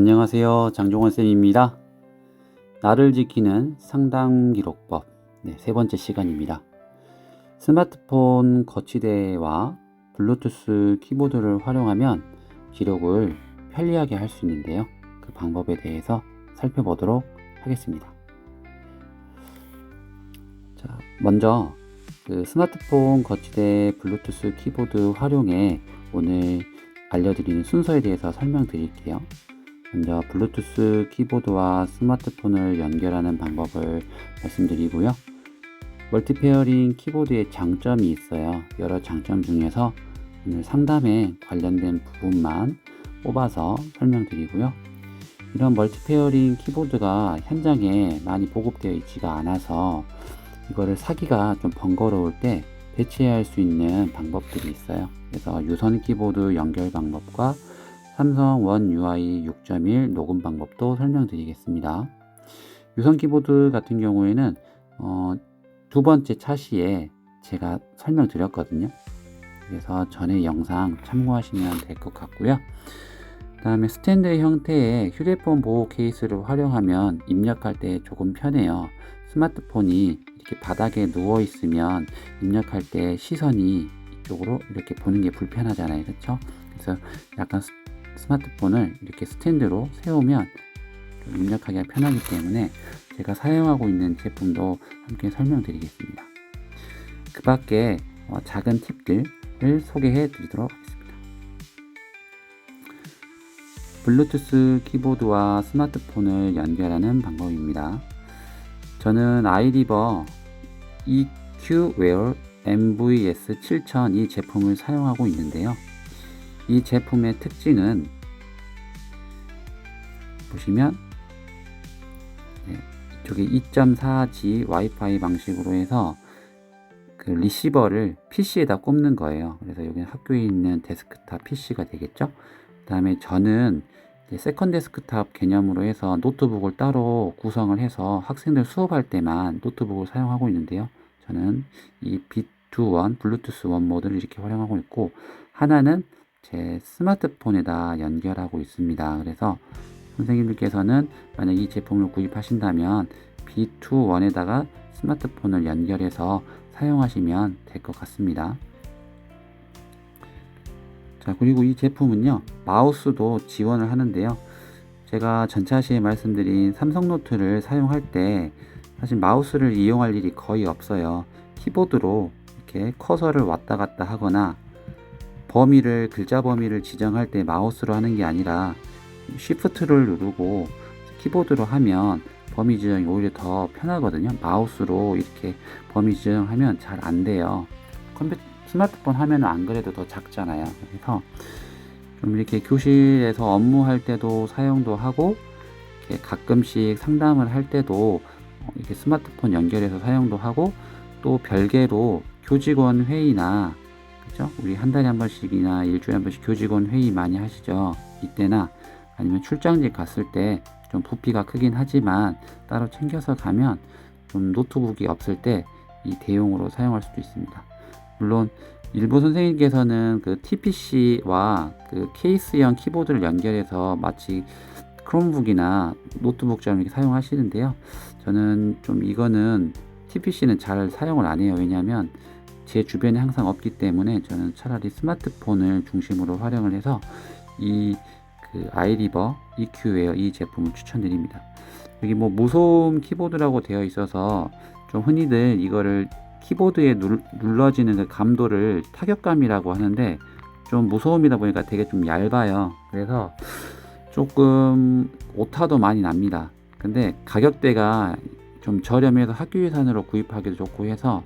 안녕하세요. 장종원 쌤입니다. 나를 지키는 상담 기록법 세 번째 시간입니다. 스마트폰 거치대와 블루투스 키보드를 활용하면 기록을 편리하게 할 수 있는데요. 그 방법에 대해서 살펴보도록 하겠습니다. 자, 먼저 스마트폰 거치대 블루투스 키보드 활용에 오늘 알려드리는 순서에 대해서 설명드릴게요. 먼저 블루투스 키보드와 스마트폰을 연결하는 방법을 말씀드리고요. 멀티페어링 키보드의 장점이 있어요. 여러 장점 중에서 오늘 상담에 관련된 부분만 뽑아서 설명드리고요. 이런 멀티페어링 키보드가 현장에 많이 보급되어 있지가 않아서 이거를 사기가 좀 번거로울 때 대체할 수 있는 방법들이 있어요. 그래서 유선 키보드 연결 방법과 삼성 원 UI 6.1 녹음 방법도 설명드리겠습니다. 유선 키보드 같은 경우에는 두 번째 차시에 제가 설명드렸거든요. 그래서 전에 영상 참고하시면 될 것 같고요. 그 다음에 스탠드 형태의 휴대폰 보호 케이스를 활용하면 입력할 때 조금 편해요. 스마트폰이 이렇게 바닥에 누워 있으면 입력할 때 시선이 이쪽으로 이렇게 보는 게 불편하잖아요. 그렇죠? 그래서 약간 스마트폰을 이렇게 스탠드로 세우면 좀 입력하기가 편하기 때문에 제가 사용하고 있는 제품도 함께 설명드리겠습니다. 그 밖에 작은 팁들을 소개해 드리도록 하겠습니다. 블루투스 키보드와 스마트폰을 연결하는 방법입니다. 저는 아이리버 EQ웨어 MVS 7000 이 제품을 사용하고 있는데요. 이 제품의 특징은 보시면 이쪽에 2.4G 와이파이 방식으로 해서 그 리시버를 PC에다 꼽는 거예요. 그래서 여기는 학교에 있는 데스크탑 PC가 되겠죠. 그 다음에 저는 세컨 데스크탑 개념으로 해서 노트북을 따로 구성을 해서 학생들 수업할 때만 노트북을 사용하고 있는데요. 저는 이 B2.1 블루투스 원 모드를 이렇게 활용하고 있고, 하나는 제 스마트폰에다 연결하고 있습니다. 그래서 선생님들께서는 만약 이 제품을 구입하신다면 B2.1에다가 스마트폰을 연결해서 사용하시면 될 것 같습니다. 자, 그리고 이 제품은요, 마우스도 지원을 하는데요. 제가 전차시에 말씀드린 삼성노트를 사용할 때 사실 마우스를 이용할 일이 거의 없어요. 키보드로 이렇게 커서를 왔다 갔다 하거나 글자 범위를 지정할 때 마우스로 하는 게 아니라 쉬프트를 누르고 키보드로 하면 범위 지정이 오히려 더 편하거든요. 마우스로 이렇게 범위 지정하면 잘 안 돼요. 스마트폰 화면은 안 그래도 더 작잖아요. 그래서 좀 이렇게 교실에서 업무할 때도 사용도 하고, 이렇게 가끔씩 상담을 할 때도 이렇게 스마트폰 연결해서 사용도 하고, 또 별개로 교직원 회의나, 그죠? 우리 한 달에 한 번씩이나 일주일에 한 번씩 교직원 회의 많이 하시죠. 이때나 아니면 출장지 갔을 때 좀 부피가 크긴 하지만 따로 챙겨서 가면 좀 노트북이 없을 때 이 대용으로 사용할 수도 있습니다. 물론 일부 선생님께서는 그 TPC와 그 케이스형 키보드를 연결해서 마치 크롬북이나 노트북처럼 이렇게 사용하시는데요. 저는 좀 이거는 TPC는 잘 사용을 안 해요. 왜냐하면 제 주변에 항상 없기 때문에 저는 차라리 스마트폰을 중심으로 활용을 해서 아이리버 EQ웨어 이 제품을 추천드립니다. 여기 무소음 키보드라고 되어 있어서 좀 흔히들 이거를 키보드에 눌러지는 그 감도를 타격감이라고 하는데, 좀 무소음이다 보니까 되게 좀 얇아요. 그래서 조금 오타도 많이 납니다. 근데 가격대가 좀 저렴해서 학교 예산으로 구입하기도 좋고 해서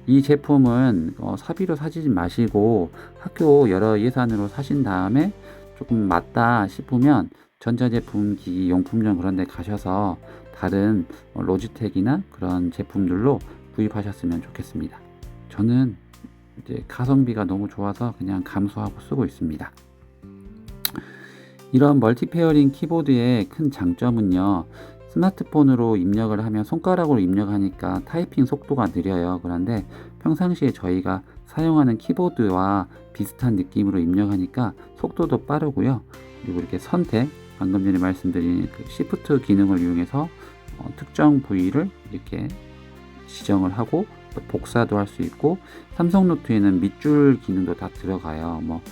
이 제품은 사비로 사지 마시고 학교 여러 예산으로 사신 다음에 조금 맞다 싶으면 전자제품 기기 용품점 그런 데 가셔서 다른 로지텍이나 그런 제품들로 구입하셨으면 좋겠습니다. 저는 이제 가성비가 너무 좋아서 그냥 감수하고 쓰고 있습니다. 이런 멀티페어링 키보드의 큰 장점은요, 스마트폰으로 입력을 하면 손가락으로 입력하니까 타이핑 속도가 느려요. 그런데 평상시에 저희가 사용하는 키보드와 비슷한 느낌으로 입력하니까 속도도 빠르고요. 그리고 이렇게 선택, 방금 전에 말씀드린 그 시프트 기능을 이용해서 특정 부위를 이렇게 지정을 하고 또 복사도 할 수 있고, 삼성 노트에는 밑줄 기능도 다 들어가요. 뭐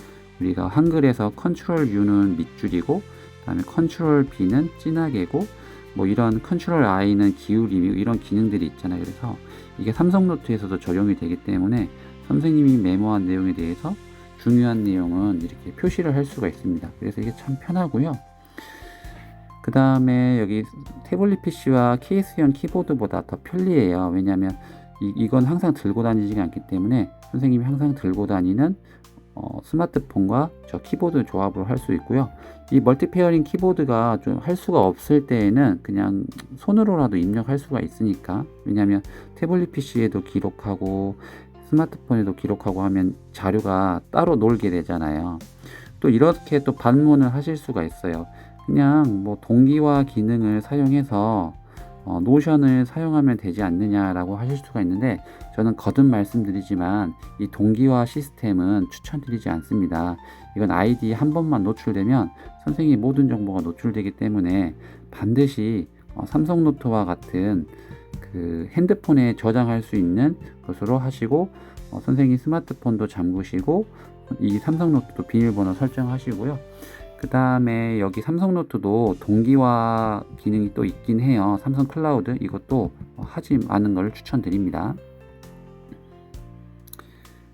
우리가 한글에서 컨트롤 U는 밑줄이고, 그다음에 컨트롤 B는 진하게고, 뭐 이런 컨트롤 I는 기울임이고, 이런 기능들이 있잖아요. 그래서 이게 삼성 노트에서도 적용이 되기 때문에 선생님이 메모한 내용에 대해서 중요한 내용은 이렇게 표시를 할 수가 있습니다. 그래서 이게 참 편하고요. 그 다음에 여기 태블릿 PC와 케이스형 키보드보다 더 편리해요. 왜냐하면 이건 항상 들고 다니지가 않기 때문에 선생님이 항상 들고 다니는 스마트폰과 저 키보드 조합으로 할 수 있고요. 이 멀티 페어링 키보드가 좀 할 수가 없을 때에는 그냥 손으로라도 입력할 수가 있으니까. 왜냐하면 태블릿 PC에도 기록하고 스마트폰에도 기록하고 하면 자료가 따로 놀게 되잖아요. 또 이렇게 또 반문을 하실 수가 있어요. 그냥 뭐 동기화 기능을 사용해서 노션을 사용하면 되지 않느냐라고 하실 수가 있는데, 저는 거듭 말씀드리지만 이 동기화 시스템은 추천드리지 않습니다. 이건 아이디 한 번만 노출되면 선생님의 모든 정보가 노출되기 때문에 반드시 삼성노트와 같은 그 핸드폰에 저장할 수 있는 것으로 하시고, 선생님 스마트폰도 잠그시고 이 삼성노트도 비밀번호 설정하시고요. 그 다음에 여기 삼성노트도 동기화 기능이 또 있긴 해요. 삼성 클라우드, 이것도 하지 않는 걸 추천드립니다.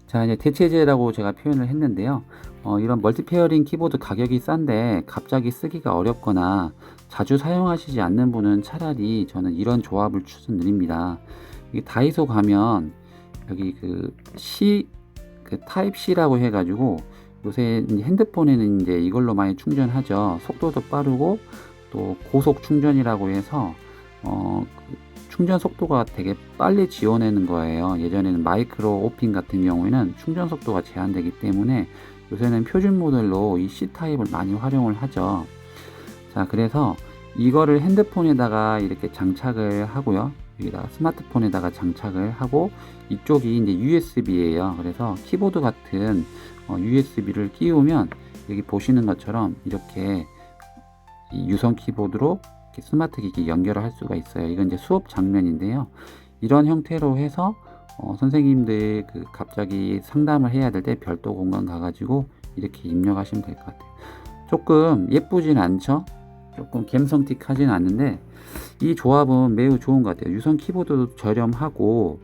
자, 이제 대체제라고 제가 표현을 했는데요. 이런 멀티 페어링 키보드 가격이 싼데 갑자기 쓰기가 어렵거나 자주 사용하시지 않는 분은 차라리 저는 이런 조합을 추천드립니다. 이게 다이소 가면 여기 그 타입 C라고 해가지고, 요새 핸드폰에는 이제 이걸로 많이 충전하죠. 속도도 빠르고 또 고속 충전이라고 해서 충전 속도가 되게 빨리 지원하는 거예요. 예전에는 마이크로 오핀 같은 경우에는 충전 속도가 제한되기 때문에 요새는 표준 모델로 이 C타입을 많이 활용을 하죠. 자, 그래서 이거를 핸드폰에다가 이렇게 장착을 하고요. 여기다가 스마트폰에다가 장착을 하고, 이쪽이 이제 USB예요. 그래서 키보드 같은 USB를 끼우면 여기 보시는 것처럼 이렇게 이 유선 키보드로 이렇게 스마트 기기 연결을 할 수가 있어요. 이건 이제 수업 장면인데요. 이런 형태로 해서 선생님들 갑자기 상담을 해야 될 때 별도 공간 가가지고 이렇게 입력하시면 될 것 같아요. 조금 예쁘진 않죠? 조금 감성틱하진 않는데 이 조합은 매우 좋은 것 같아요. 유선 키보드도 저렴하고,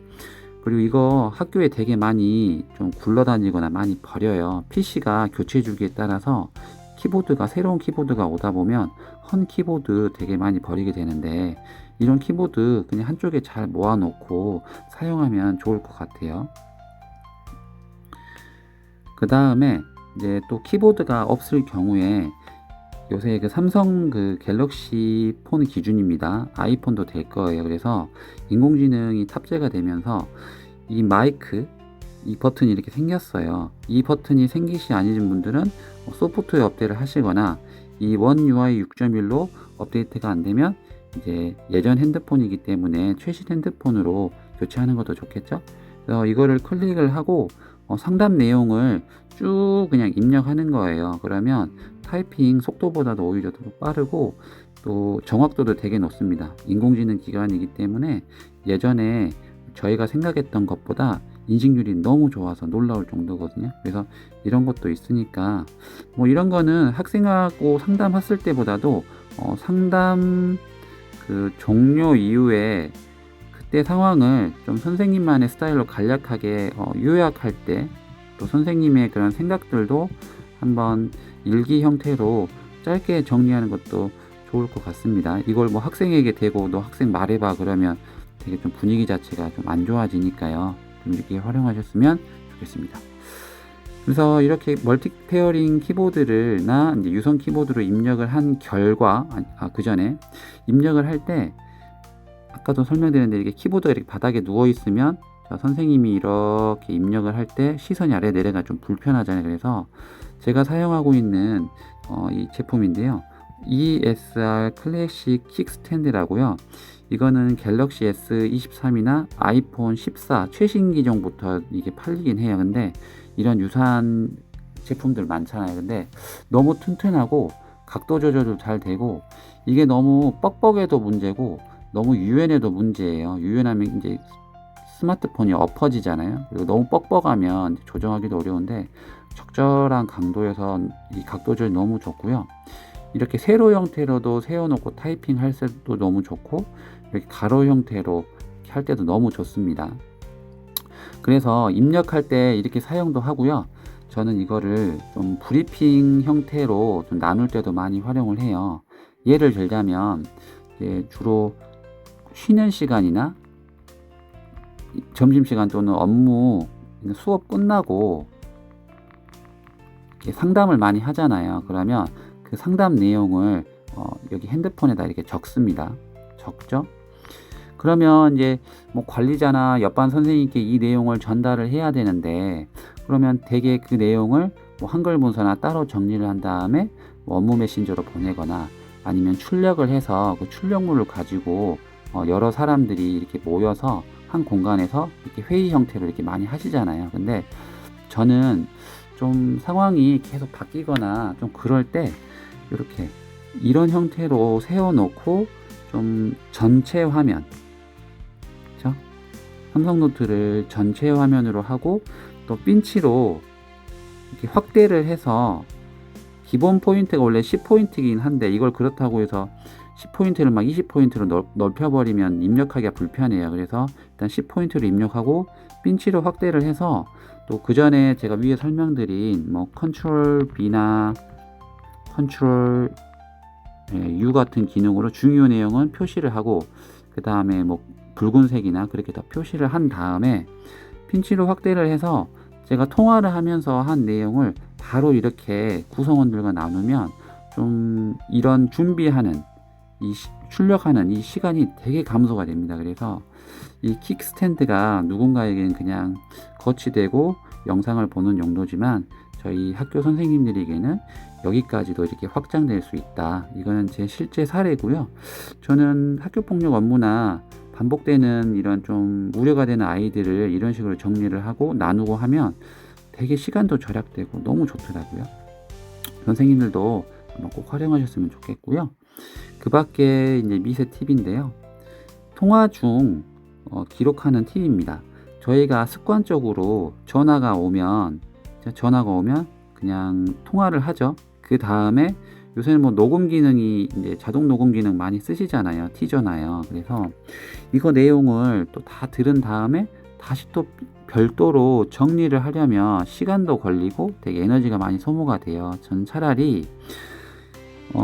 그리고 이거 학교에 되게 많이 좀 굴러다니거나 많이 버려요. PC가 교체 주기에 따라서 새로운 키보드가 오다 보면 헌 키보드 되게 많이 버리게 되는데, 이런 키보드 그냥 한쪽에 잘 모아 놓고 사용하면 좋을 것 같아요. 그 다음에 이제 또 키보드가 없을 경우에 요새 그 삼성 갤럭시 폰 기준입니다. 아이폰도 될 거예요. 그래서 인공지능이 탑재가 되면서 이 마이크, 이 버튼이 이렇게 생겼어요. 이 버튼이 생기시 아니신 분들은 소프트웨어 업데이트를 하시거나, 이 원 UI 6.1로 업데이트가 안 되면 이제 예전 핸드폰이기 때문에 최신 핸드폰으로 교체하는 것도 좋겠죠. 그래서 이거를 클릭을 하고 상담 내용을 쭉 그냥 입력하는 거예요. 그러면 타이핑 속도보다도 오히려 더 빠르고 또 정확도도 되게 높습니다. 인공지능 기반이기 때문에 예전에 저희가 생각했던 것보다 인식률이 너무 좋아서 놀라울 정도거든요. 그래서 이런 것도 있으니까 뭐 이런 거는 학생하고 상담했을 때보다도 상담 종료 이후에 그때 상황을 좀 선생님만의 스타일로 간략하게 요약할 때, 또 선생님의 그런 생각들도 한번 일기 형태로 짧게 정리하는 것도 좋을 것 같습니다. 이걸 뭐 학생에게 대고 너 학생 말해봐 그러면 되게 좀 분위기 자체가 좀 안 좋아지니까요. 좀 이렇게 활용하셨으면 좋겠습니다. 그래서 이렇게 멀티 페어링 키보드를나 이제 유선 키보드로 입력을 한 결과, 그 전에 입력을 할 때 아까도 설명드렸는데 이렇게 키보드가 이렇게 바닥에 누워 있으면 선생님이 이렇게 입력을 할 때 시선이 아래 내려가 좀 불편하잖아요. 그래서 제가 사용하고 있는 이 제품인데요. ESR 클래식 킥스탠드라고요. 이거는 갤럭시 S23이나 아이폰 14 최신 기종부터 이게 팔리긴 해요. 근데 이런 유사한 제품들 많잖아요. 근데 너무 튼튼하고 각도 조절도 잘 되고, 이게 너무 뻑뻑해도 문제고 너무 유연해도 문제예요. 유연하면 이제 스마트폰이 엎어지잖아요. 그리고 너무 뻑뻑하면 조정하기도 어려운데, 적절한 강도에서 이 각도 조절이 너무 좋고요. 이렇게 세로 형태로도 세워놓고 타이핑 할 때도 너무 좋고, 이렇게 가로 형태로 할 때도 너무 좋습니다. 그래서 입력할 때 이렇게 사용도 하고요. 저는 이거를 좀 브리핑 형태로 좀 나눌 때도 많이 활용을 해요. 예를 들자면 주로 쉬는 시간이나 점심시간 또는 업무 수업 끝나고 이렇게 상담을 많이 하잖아요. 그러면 그 상담 내용을 여기 핸드폰에다 이렇게 적습니다. 적죠? 그러면 이제 뭐 관리자나 옆반 선생님께 이 내용을 전달을 해야 되는데, 그러면 대개 그 내용을 뭐 한글 문서나 따로 정리를 한 다음에 뭐 업무 메신저로 보내거나, 아니면 출력을 해서 그 출력물을 가지고 여러 사람들이 이렇게 모여서 한 공간에서 이렇게 회의 형태로 이렇게 많이 하시잖아요. 근데 저는 좀 상황이 계속 바뀌거나 좀 그럴 때 이렇게 이런 형태로 세워놓고 좀 전체 화면, 그렇죠? 삼성노트를 전체 화면으로 하고 또 핀치로 이렇게 확대를 해서, 기본 포인트가 원래 10포인트이긴 한데 이걸 그렇다고 해서 10포인트를 막 20포인트로 넓혀버리면 입력하기가 불편해요. 그래서 일단 10포인트로 입력하고 핀치로 확대를 해서, 또 그 전에 제가 위에 설명드린 뭐 컨트롤 B나 컨트롤 U 같은 기능으로 중요 내용은 표시를 하고, 그 다음에 뭐 붉은색이나 그렇게 다 표시를 한 다음에 핀치로 확대를 해서 제가 통화를 하면서 한 내용을 바로 이렇게 구성원들과 나누면 좀 이런 준비하는 출력하는 이 시간이 되게 감소가 됩니다. 그래서 이 킥스탠드가 누군가에게는 그냥 거치되고 영상을 보는 용도지만, 저희 학교 선생님들에게는 여기까지도 이렇게 확장될 수 있다. 이거는 제 실제 사례고요. 저는 학교 폭력 업무나 반복되는 이런 좀 우려가 되는 아이들을 이런 식으로 정리를 하고 나누고 하면 되게 시간도 절약되고 너무 좋더라고요. 선생님들도 한번 꼭 활용하셨으면 좋겠고요. 그 밖에 이제 미세 팁인데요. 통화 중 기록하는 팁입니다. 저희가 습관적으로 전화가 오면 그냥 통화를 하죠. 그 다음에 요새는 뭐 녹음 기능이 이제 자동 녹음 기능 많이 쓰시잖아요. 티저나요. 그래서 이거 내용을 또 다 들은 다음에 다시 또 별도로 정리를 하려면 시간도 걸리고 되게 에너지가 많이 소모가 돼요. 전 차라리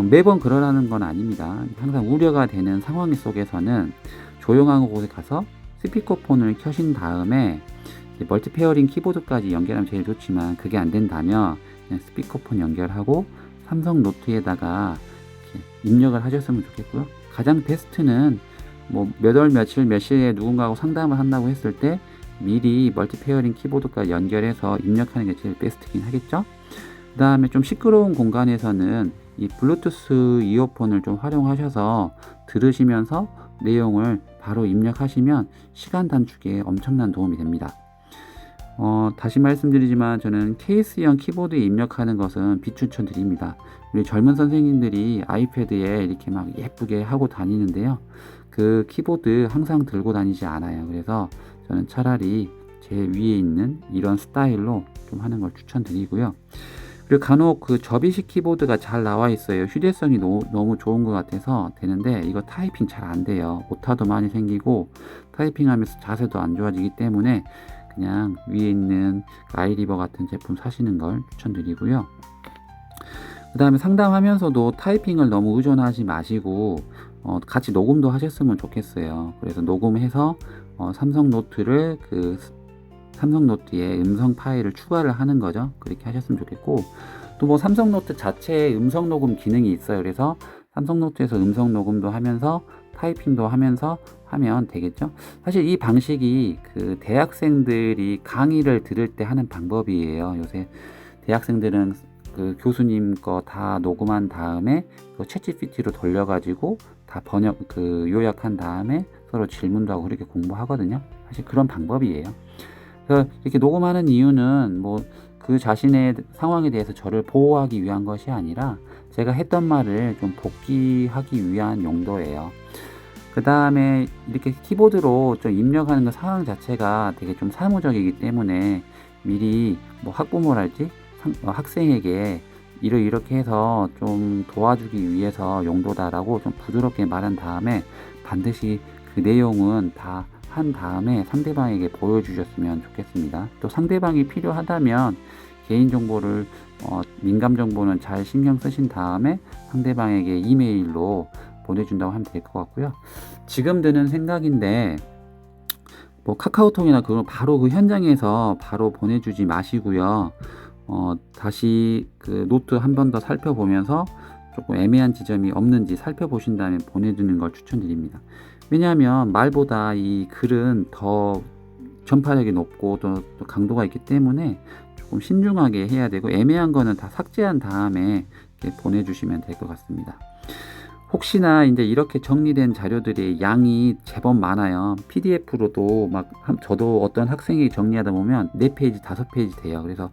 매번 그러라는 건 아닙니다. 항상 우려가 되는 상황 속에서는 조용한 곳에 가서 스피커폰을 켜신 다음에 멀티페어링 키보드까지 연결하면 제일 좋지만, 그게 안 된다면 그냥 스피커폰 연결하고 삼성 노트에다가 입력을 하셨으면 좋겠고요. 가장 베스트는 뭐 몇 월 며칠 몇 시에 누군가하고 상담을 한다고 했을 때 미리 멀티페어링 키보드까지 연결해서 입력하는 게 제일 베스트긴 하겠죠. 그 다음에 좀 시끄러운 공간에서는 이 블루투스 이어폰을 좀 활용하셔서 들으시면서 내용을 바로 입력하시면 시간 단축에 엄청난 도움이 됩니다. 다시 말씀드리지만 저는 케이스형 키보드에 입력하는 것은 비추천드립니다. 우리 젊은 선생님들이 아이패드에 이렇게 막 예쁘게 하고 다니는데요. 그 키보드 항상 들고 다니지 않아요. 그래서 저는 차라리 제 위에 있는 이런 스타일로 좀 하는 걸 추천드리고요. 그리고 간혹 그 접이식 키보드가 잘 나와 있어요. 휴대성이 너무 좋은 것 같아서 되는데, 이거 타이핑 잘 안 돼요. 오타도 많이 생기고 타이핑하면서 자세도 안 좋아지기 때문에 그냥 위에 있는 아이리버 같은 제품 사시는 걸 추천드리고요. 그 다음에 상담하면서도 타이핑을 너무 의존하지 마시고 같이 녹음도 하셨으면 좋겠어요. 그래서 녹음해서 삼성 노트를 삼성 노트에 음성 파일을 추가를 하는 거죠. 그렇게 하셨으면 좋겠고, 또 뭐 삼성 노트 자체에 음성 녹음 기능이 있어요. 그래서 삼성 노트에서 음성 녹음도 하면서 타이핑도 하면서 하면 되겠죠. 사실 이 방식이 그 대학생들이 강의를 들을 때 하는 방법이에요. 요새 대학생들은 그 교수님 거 다 녹음한 다음에 그 챗GPT로 돌려가지고 다 요약한 다음에 서로 질문도 하고 그렇게 공부하거든요. 사실 그런 방법이에요. 그래서 이렇게 녹음하는 이유는 뭐 그 자신의 상황에 대해서 저를 보호하기 위한 것이 아니라 제가 했던 말을 좀 복귀하기 위한 용도예요. 그 다음에 이렇게 키보드로 좀 입력하는 그 상황 자체가 되게 좀 사무적이기 때문에 미리 뭐 학부모랄지 학생에게 이렇게 해서 좀 도와주기 위해서 용도다라고 좀 부드럽게 말한 다음에 반드시 그 내용은 다 한 다음에 상대방에게 보여주셨으면 좋겠습니다. 또 상대방이 필요하다면 개인정보를 민감 정보는 잘 신경 쓰신 다음에 상대방에게 이메일로 보내준다고 하면 될 것 같고요. 지금 드는 생각인데 뭐 카카오톡이나 그걸 바로 그 현장에서 바로 보내주지 마시고요. 다시 그 노트 한 번 더 살펴보면서 조금 애매한 지점이 없는지 살펴보신 다음에 보내주는 걸 추천드립니다. 왜냐하면 말보다 이 글은 더 전파력이 높고 또 강도가 있기 때문에 조금 신중하게 해야 되고 애매한 거는 다 삭제한 다음에 이렇게 보내주시면 될 것 같습니다. 혹시나 이제 이렇게 정리된 자료들이 양이 제법 많아요. PDF로도 저도 어떤 학생이 정리하다 보면 4페이지, 5페이지 돼요. 그래서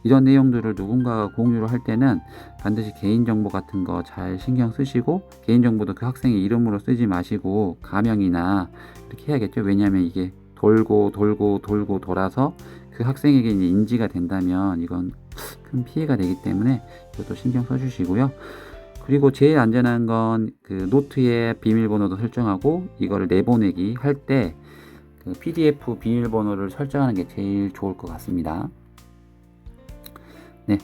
이런 내용들을 누군가가 공유를 할 때는 반드시 개인정보 같은 거 잘 신경 쓰시고, 개인정보도 그 학생의 이름으로 쓰지 마시고 가명이나 이렇게 해야겠죠. 왜냐하면 이게 돌고 돌아서 그 학생에게 이제 인지가 된다면 이건 큰 피해가 되기 때문에 이것도 신경 써주시고요. 그리고 제일 안전한 건 그 노트에 비밀번호도 설정하고 이거를 내보내기 할 때 그 PDF 비밀번호를 설정하는 게 제일 좋을 것 같습니다. 네,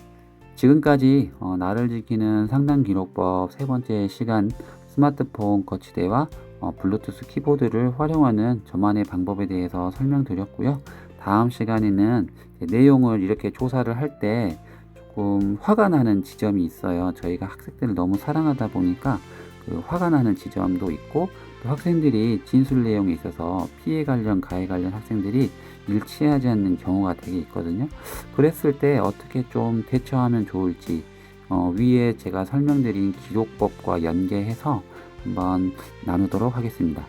지금까지 나를 지키는 상담기록법 3번째 시간 스마트폰 거치대와 블루투스 키보드를 활용하는 저만의 방법에 대해서 설명드렸고요. 다음 시간에는 내용을 이렇게 조사를 할 때 조금 화가 나는 지점이 있어요. 저희가 학생들을 너무 사랑하다 보니까 그 화가 나는 지점도 있고, 또 학생들이 진술 내용에 있어서 피해 관련, 가해 관련 학생들이 일치하지 않는 경우가 되게 있거든요. 그랬을 때 어떻게 좀 대처하면 좋을지 위에 제가 설명드린 기록법과 연계해서 한번 나누도록 하겠습니다.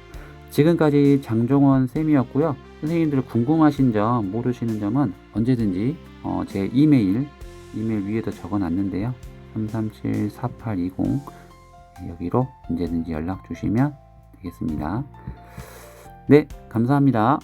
지금까지 장종원 쌤이었고요. 선생님들 궁금하신 점, 모르시는 점은 언제든지 제 이메일 위에도 적어 놨는데요. 337-4820 여기로 언제든지 연락 주시면 되겠습니다. 네, 감사합니다.